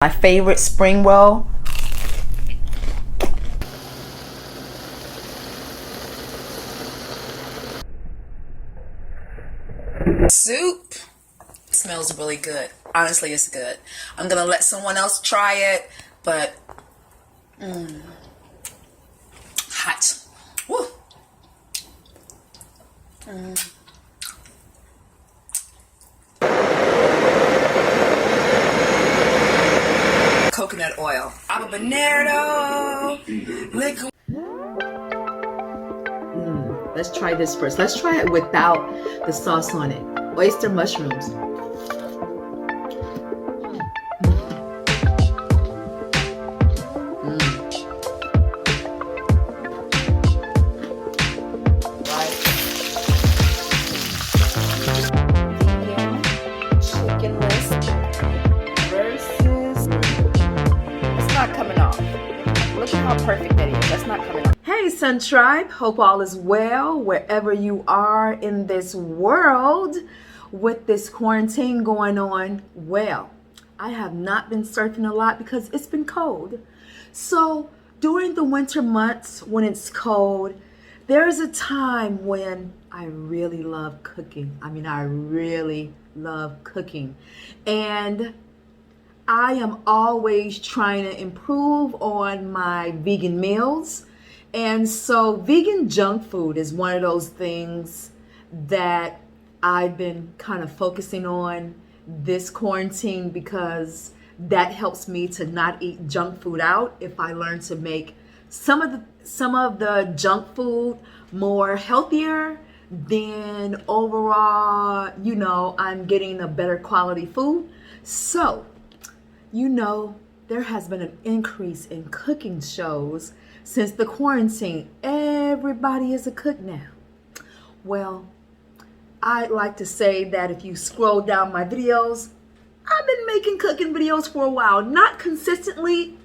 My favorite spring roll. Soup smells really good. Honestly, it's good. I'm gonna let someone else try it, but hot. Woo. Coconut oil. Habanero. Liquid. Let's try this first. Let's try it without the sauce on it. Oyster mushrooms. Perfect that is. That's not coming up. Hey Sun Tribe, hope all is well wherever you are in this world with this quarantine going on. Well, I have not been surfing a lot because it's been cold. So during the winter months when it's cold, there is a time when I really love cooking. I mean, I really love cooking. And I am always trying to improve on my vegan meals. And so vegan junk food is one of those things that I've been kind of focusing on this quarantine because that helps me to not eat junk food out if I learn to make some of the junk food more healthier, then overall, you know, I'm getting a better quality food. So you know, there has been an increase in cooking shows since the quarantine. Everybody is a cook now. Well, I'd like to say that if you scroll down my videos, I've been making cooking videos for a while. Not consistently,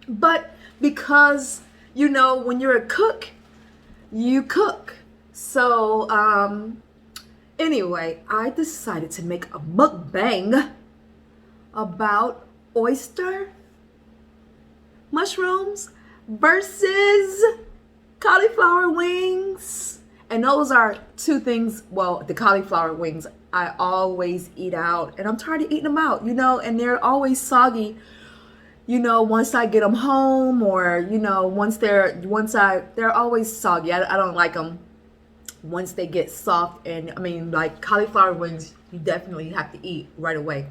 but because, you know, when you're a cook, you cook. So, anyway, I decided to make a mukbang about oyster mushrooms versus cauliflower wings. And those are two things, well, the cauliflower wings I always eat out, and I'm tired of eating them out, you know, and they're always soggy, you know, once I get them home, or, you know, they're always soggy. I don't like them once they get soft. And I mean, like cauliflower wings, you definitely have to eat right away.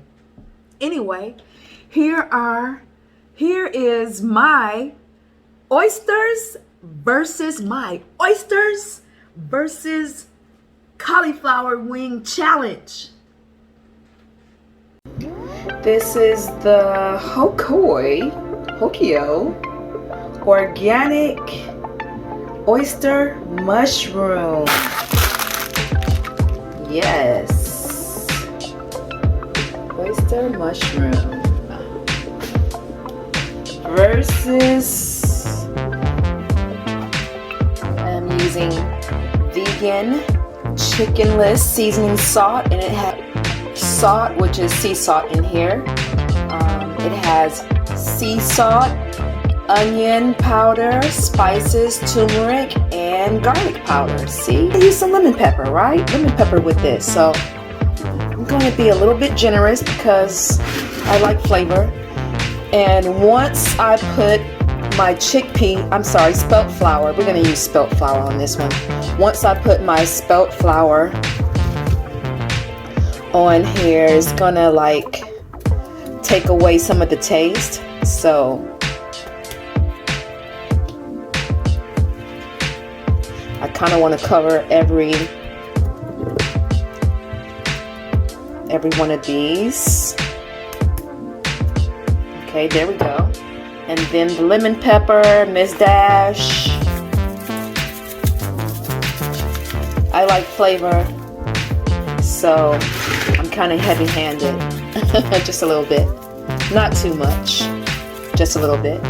Anyway, here is my oysters versus cauliflower wing challenge. This is the Hokio organic oyster mushroom. Yes. Oyster mushroom versus, I'm using vegan chickenless seasoning salt, and it has salt, which is sea salt in here. It has sea salt, onion powder, spices, turmeric, and garlic powder. See, I use some lemon pepper, right? Lemon pepper with this. So I'm going to be a little bit generous because I like flavor. And once I put my spelt flour, we're going to use spelt flour on this one. Once I put my spelt flour on here, it's going to like take away some of the taste. So I kind of want to cover every one of these. Okay, there we go. And then the lemon pepper, Miss Dash. I like flavor, so I'm kind of heavy-handed. Just a little bit. Not too much. Just a little bit.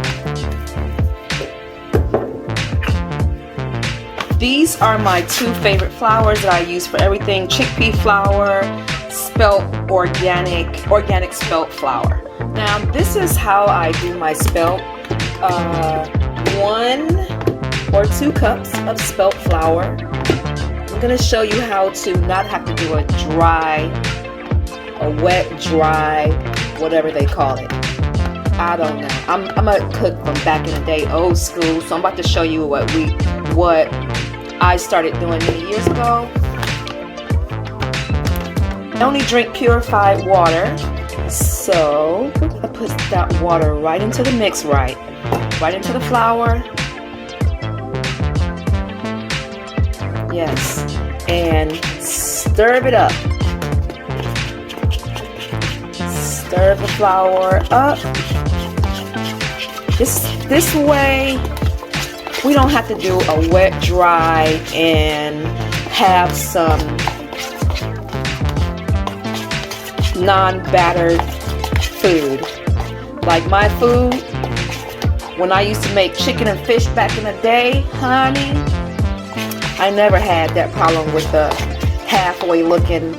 These are my two favorite flours that I use for everything. Chickpea flour, spelt organic spelt flour. Now this is how I do my spelt. 1 or 2 cups of spelt flour. I'm gonna show you how to not have to do a wet, dry, whatever they call it. I don't know. I'm a cook from back in the day, old school. So I'm about to show you what I started doing many years ago. I only drink purified water, so I put that water right into the mix, right into the flour. Yes, and stir it up. Stir the flour up. This way, we don't have to do a wet, dry, and have some non-battered food. Like my food, when I used to make chicken and fish back in the day, honey, I never had that problem with the halfway looking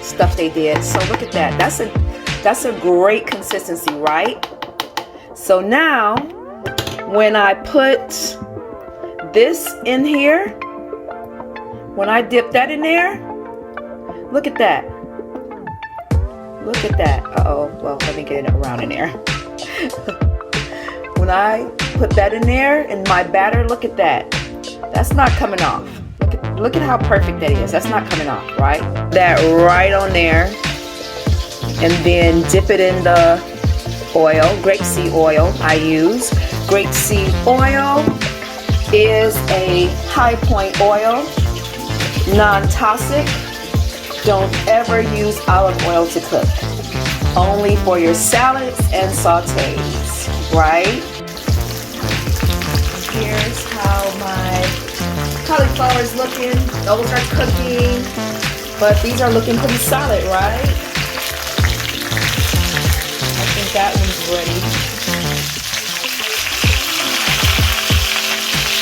stuff they did. So look at that. That's a great consistency, right? So now, when I put this in here, when I dip that in there, look at that. Look at that. Uh-oh. Well, let me get it around in there. When I put that in there in my batter, look at that. That's not coming off. Look at how perfect that is. That's not coming off, right? That right on there. And then dip it in the oil, grapeseed oil I use. Grapeseed oil is a high point oil, non-toxic. Don't ever use olive oil to cook. Only for your salads and sautés, right? Here's how my cauliflower is looking. Those are cooking, but these are looking pretty solid, right? I think that one's ready.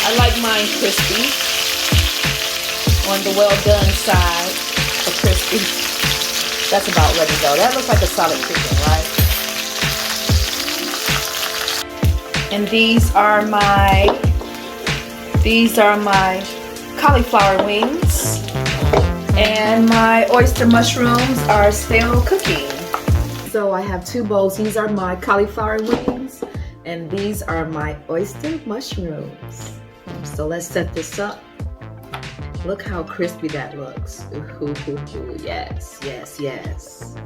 I like mine crispy on the well done side. Crispy. That's about ready though. That looks like a solid chicken, right? And these are my cauliflower wings, and my oyster mushrooms are still cooking. So I have 2 bowls. These are my cauliflower wings, and these are my oyster mushrooms. So let's set this up. Look how crispy that looks. Ooh, yes, yes, yes.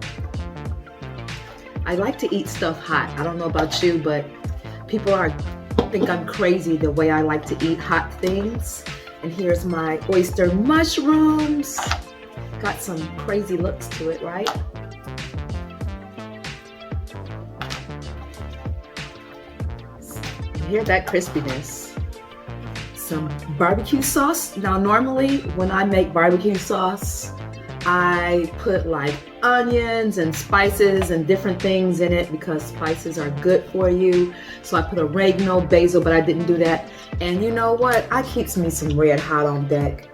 I like to eat stuff hot. I don't know about you, but people think I'm crazy the way I like to eat hot things. And here's my oyster mushrooms. Got some crazy looks to it, right? Hear that crispiness. Some barbecue sauce. Now normally when I make barbecue sauce, I put like onions and spices and different things in it because spices are good for you. So I put oregano, basil, but I didn't do that. And you know what? I keeps me some red hot on deck.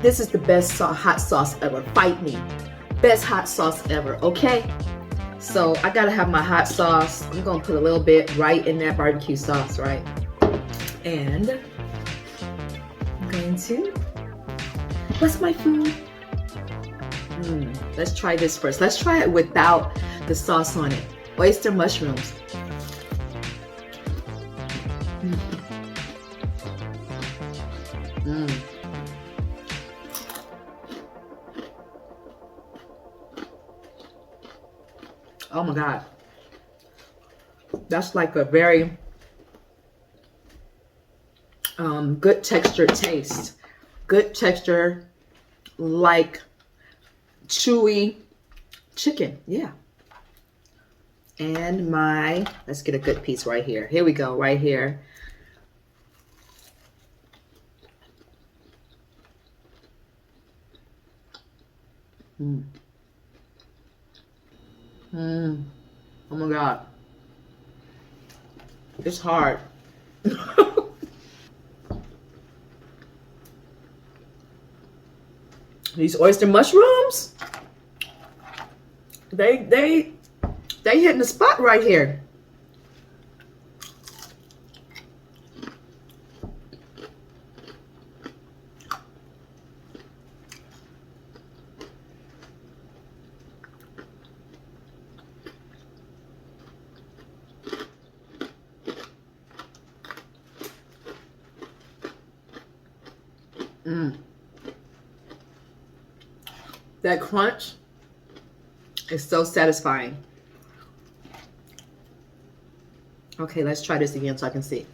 This is the best hot sauce ever. Fight me. Best hot sauce ever, okay? So I gotta have my hot sauce. I'm gonna put a little bit right in that barbecue sauce, right? And what's my food? Let's try this first. Let's try it without the sauce on it. Oyster mushrooms. Oh my God. That's like a very good texture taste. Good texture, like chewy chicken, yeah. And let's get a good piece right here. Here we go, right here. Oh my God. It's hard. These oyster mushrooms, they They hitting the spot right here. That crunch is so satisfying. Okay, let's try this again so I can see.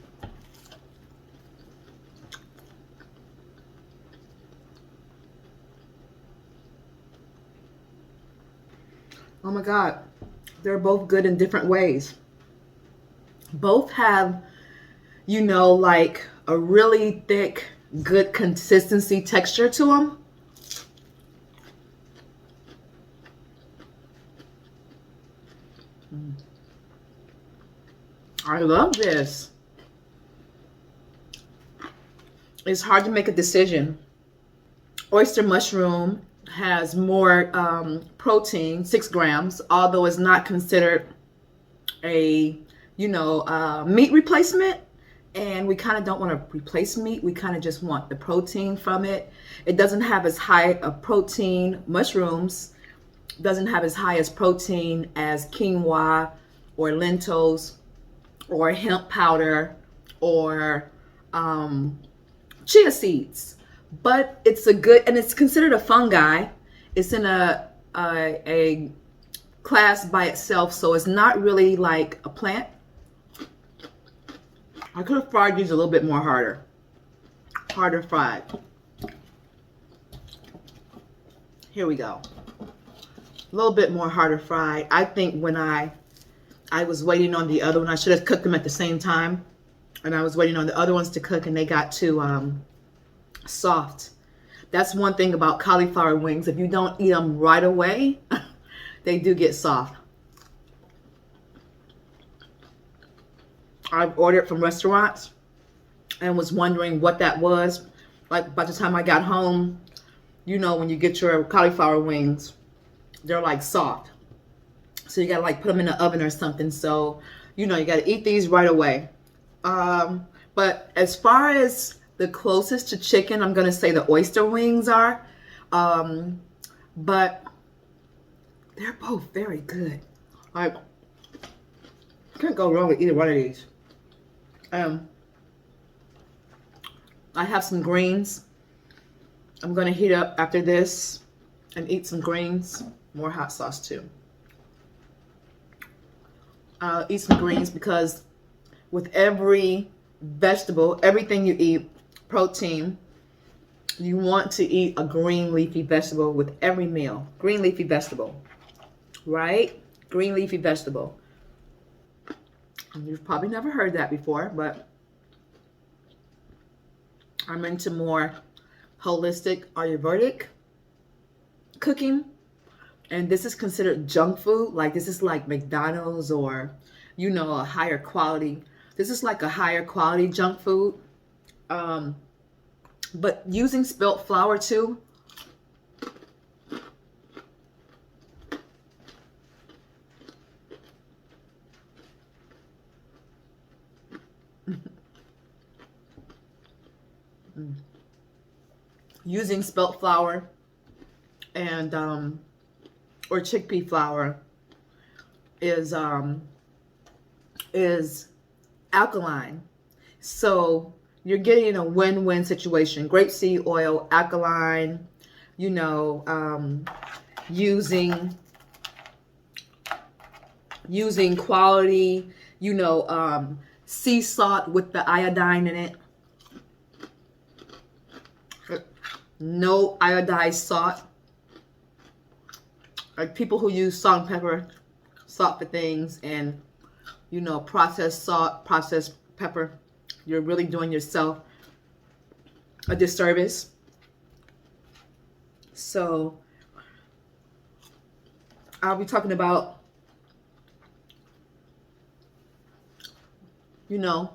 Oh my God, they're both good in different ways. Both have, you know, like a really thick, good consistency texture to them. I love this. It's hard to make a decision. Oyster mushroom has more protein, 6 grams, although it's not considered a, you know, meat replacement. And we kind of don't want to replace meat. We kind of just want the protein from it. It doesn't have as high a protein, mushrooms doesn't have as high as protein as quinoa or lentils or hemp powder or chia seeds. But it's a good, and it's considered a fungi. It's in a class by itself, so it's not really like a plant. I could have fried these a little bit more harder fried. Here we go. A little bit more harder fried. I think when I was waiting on the other one, I should have cooked them at the same time. And I was waiting on the other ones to cook and they got too soft. That's one thing about cauliflower wings. If you don't eat them right away, they do get soft. I've ordered from restaurants and was wondering what that was. Like by the time I got home, you know, when you get your cauliflower wings, they're like soft. So you gotta like put them in the oven or something. So, you know, you gotta eat these right away. But as far as the closest to chicken, I'm gonna say the oyster wings are. But they're both very good. Like, can't go wrong with either one of these. I have some greens. I'm gonna heat up after this and eat some greens. More hot sauce too. I'll eat some greens because with every vegetable, everything you eat, protein, you want to eat a green leafy vegetable with every meal. Green leafy vegetable, right? Green leafy vegetable. You've probably never heard that before, but I'm into more holistic Ayurvedic cooking. And this is considered junk food. Like this is like McDonald's or, you know, a higher quality. This is like a higher quality junk food. But using spelt flour too. Using spelt flour and or chickpea flour is alkaline. So you're getting a win-win situation. Grapeseed oil, alkaline, you know, using quality, you know, sea salt with the iodine in it. No iodized salt. Like people who use salt and pepper, salt for things, and, you know, processed salt, processed pepper, you're really doing yourself a disservice. So I'll be talking about, you know,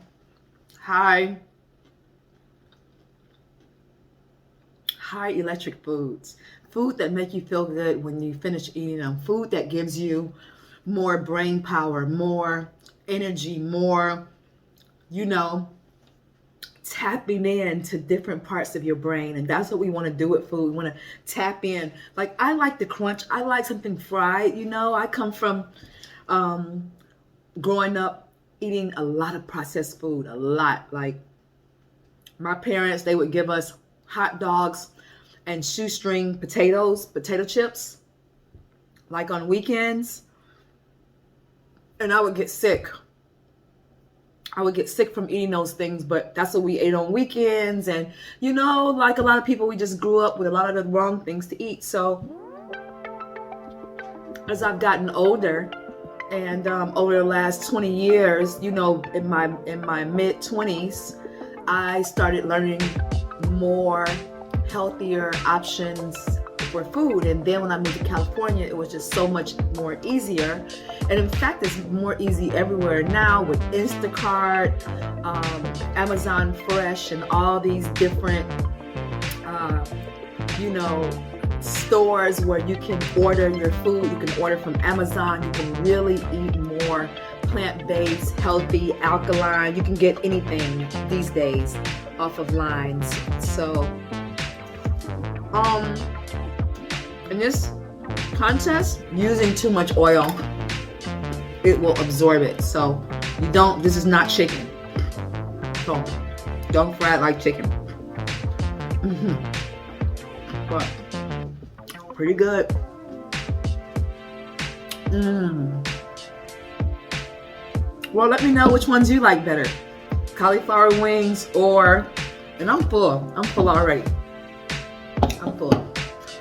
high electric foods. Food that make you feel good when you finish eating them. Food that gives you more brain power, more energy, more, you know, tapping in to different parts of your brain. And that's what we want to do with food. We want to tap in. Like, I like the crunch. I like something fried. You know, I come from growing up eating a lot of processed food, a lot. Like, my parents, they would give us hot dogs and shoestring potato chips, like on weekends. And I would get sick. I would get sick from eating those things, but that's what we ate on weekends. And, you know, like a lot of people, we just grew up with a lot of the wrong things to eat. So as I've gotten older, and over the last 20 years, you know, in my mid 20s, I started learning more healthier options for food. And then when I moved to California, it was just so much more easier. And in fact, it's more easy everywhere now with Instacart, Amazon Fresh, and all these different, you know, stores where you can order your food. You can order from Amazon. You can really eat more plant-based, healthy, alkaline. You can get anything these days off of lines. So, in this contest, using too much oil, it will absorb it. So you don't, this is not chicken. So don't fry it like chicken. But pretty good. Well, let me know which ones you like better. Cauliflower wings or, and I'm full already. I'm full.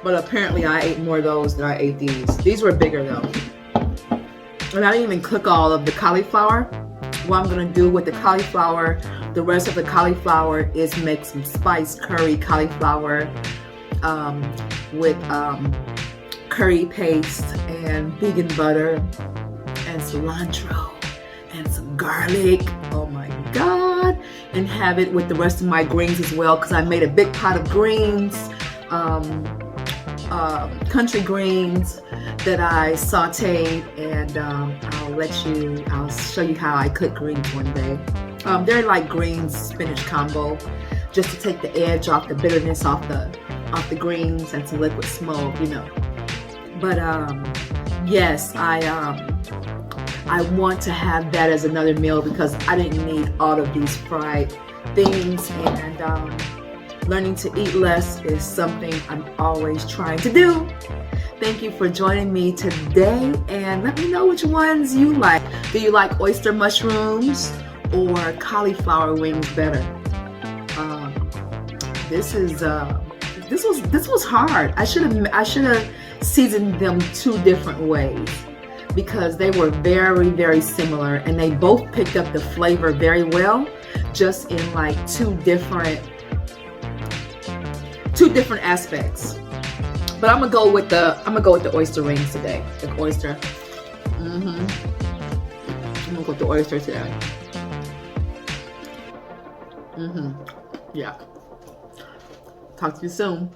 But apparently I ate more of those than I ate these. These were bigger though. And I didn't even cook all of the cauliflower. What I'm gonna do with the cauliflower, the rest of the cauliflower, is make some spiced curry cauliflower with curry paste and vegan butter and cilantro and some garlic. Oh my God. And have it with the rest of my greens as well, because I made a big pot of greens. Country greens that I sauteed, and I'll show you how I cook greens one day. They're like greens spinach combo, just to take the edge off, the bitterness off the greens, and some liquid smoke, you know. But yes, I want to have that as another meal, because I didn't need all of these fried things, and learning to eat less is something I'm always trying to do. Thank you for joining me today, and let me know which ones you like. Do you like oyster mushrooms or cauliflower wings better? This was hard. I should have seasoned them two different ways, because they were very, very similar, and they both picked up the flavor very well, just in like two different aspects. But I'm gonna go with the oyster rings today. The oyster. I'm gonna go with the oyster today. Yeah. Talk to you soon.